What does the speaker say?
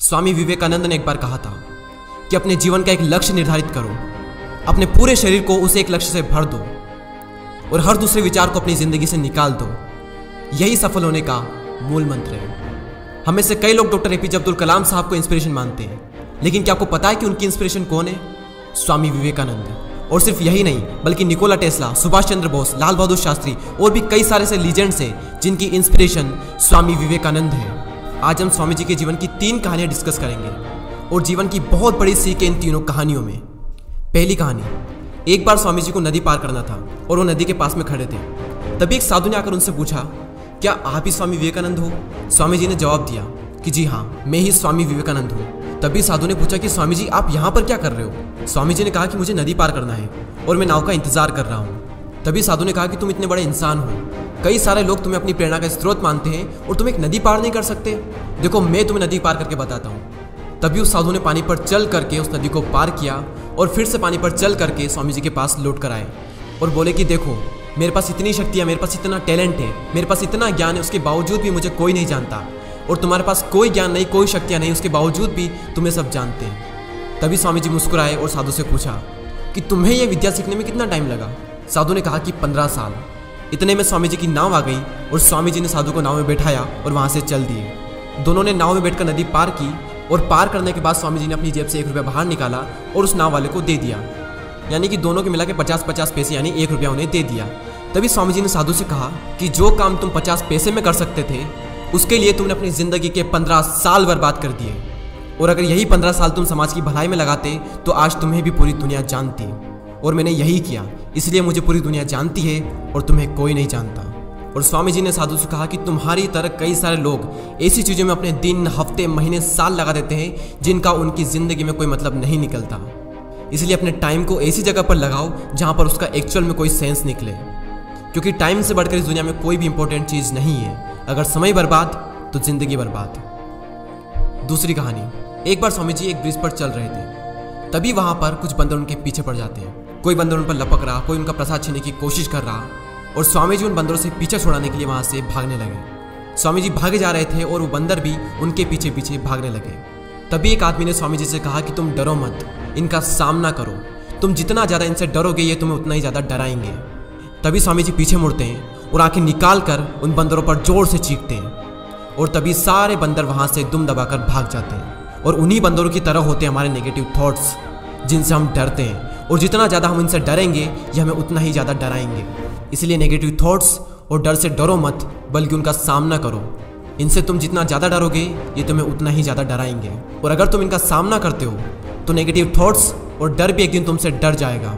स्वामी विवेकानंद ने एक बार कहा था कि अपने जीवन का एक लक्ष्य निर्धारित करो, अपने पूरे शरीर को उस एक लक्ष्य से भर दो और हर दूसरे विचार को अपनी जिंदगी से निकाल दो। यही सफल होने का मूल मंत्र है। हमें से कई लोग डॉक्टर एपीजे अब्दुल कलाम साहब को इंस्पिरेशन मानते हैं, लेकिन क्या आपको पता है कि उनकी इंस्पिरेशन कौन है? स्वामी विवेकानंद। और सिर्फ यही नहीं बल्कि निकोला टेस्ला, सुभाष चंद्र बोस, लाल बहादुर शास्त्री और भी कई सारे ऐसे लीजेंड्स हैं जिनकी इंस्पिरेशन स्वामी विवेकानंद है। आज हम स्वामी जी के जीवन की 3 कहानियां डिस्कस करेंगे और जीवन की बहुत बड़ी सीख है इन तीनों कहानियों में। पहली कहानी, एक बार स्वामी जी को नदी पार करना था और वो नदी के पास में खड़े थे। तभी एक साधु ने आकर उनसे पूछा, क्या आप ही स्वामी विवेकानंद हो? स्वामी जी ने जवाब दिया कि जी हाँ, मैं ही स्वामी विवेकानंद हूँ। तभी साधु ने पूछा कि स्वामी जी आप यहाँ पर क्या कर रहे हो? स्वामी जी ने कहा कि मुझे नदी पार करना है और मैं नाव का इंतजार कर रहा हूँ। तभी साधु ने कहा कि तुम इतने बड़े इंसान हो, कई सारे लोग तुम्हें अपनी प्रेरणा का स्रोत मानते हैं और तुम एक नदी पार नहीं कर सकते। देखो मैं तुम्हें नदी पार करके बताता हूँ। तभी उस साधु ने पानी पर चल करके उस नदी को पार किया और फिर से पानी पर चल करके स्वामी जी के पास लौट कर आए और बोले कि देखो मेरे पास इतनी शक्ति है, मेरे पास इतना टैलेंट है, मेरे पास इतना ज्ञान है, उसके बावजूद भी मुझे कोई नहीं जानता। और तुम्हारे पास कोई ज्ञान नहीं, कोई शक्तियाँ नहीं, उसके बावजूद भी तुम्हें सब जानते हैं। तभी स्वामी जी मुस्कुराए और साधु से पूछा कि तुम्हें यह विद्या सीखने में कितना टाइम लगा? साधु ने कहा कि 15 साल। इतने में स्वामी जी की नाव आ गई और स्वामी जी ने साधु को नाव में बैठाया और वहाँ से चल दिए। दोनों ने नाव में बैठकर नदी पार की और पार करने के बाद स्वामी जी ने अपनी जेब से 1 रुपया बाहर निकाला और उस नाव वाले को दे दिया। यानी कि दोनों के मिला के 50-50 पैसे यानी 1 रुपया उन्हें दे दिया। तभी स्वामी जी ने साधु से कहा कि जो काम तुम 50 पैसे में कर सकते थे उसके लिए तुमने अपनी ज़िंदगी के 15 साल बर्बाद कर दिए, और अगर यही 15 साल तुम समाज की भलाई में लगाते तो आज तुम्हें भी पूरी दुनिया जानती। और मैंने यही किया, इसलिए मुझे पूरी दुनिया जानती है और तुम्हें कोई नहीं जानता। और स्वामी जी ने साधु से कहा कि तुम्हारी तरह कई सारे लोग ऐसी चीज़ों में अपने दिन, हफ्ते, महीने, साल लगा देते हैं जिनका उनकी ज़िंदगी में कोई मतलब नहीं निकलता। इसलिए अपने टाइम को ऐसी जगह पर लगाओ जहाँ पर उसका एक्चुअल में कोई सेंस निकले, क्योंकि टाइम से बढ़कर इस दुनिया में कोई भी इंपॉर्टेंट चीज़ नहीं है। अगर समय बर्बाद तो जिंदगी बर्बाद। दूसरी कहानी, एक बार स्वामी जी एक ब्रिज पर चल रहे थे। तभी वहाँ पर कुछ बंदर उनके पीछे पड़ जाते हैं। कोई बंदर उन पर लपक रहा, कोई उनका प्रसाद छीनने की कोशिश कर रहा, और स्वामी जी उन बंदरों से पीछे छुड़ाने के लिए वहाँ से भागने लगे। स्वामी जी भागे जा रहे थे और वो बंदर भी उनके पीछे पीछे भागने लगे। तभी एक आदमी ने स्वामी जी से कहा कि तुम डरो मत, इनका सामना करो। तुम जितना ज़्यादा इनसे डरोगे ये तुम्हें उतना ही ज़्यादा डराएंगे। तभी स्वामी जी पीछे मुड़ते हैं और आंखें निकाल कर उन बंदरों पर जोर से चीखते हैं, और तभी सारे बंदर वहाँ से दुम दबाकर भाग जाते हैं। और उन्हीं बंदरों की तरह होते हैं हमारे नेगेटिव थॉट्स, जिनसे हम डरते हैं, और जितना ज़्यादा हम इनसे डरेंगे ये हमें उतना ही ज़्यादा डराएंगे। इसलिए नेगेटिव थॉट्स और डर से डरो मत, बल्कि उनका सामना करो। इनसे तुम जितना ज़्यादा डरोगे ये तुम्हें उतना ही ज़्यादा डराएंगे, और अगर तुम इनका सामना करते हो तो नेगेटिव थॉट्स और डर भी एक दिन तुमसे डर जाएगा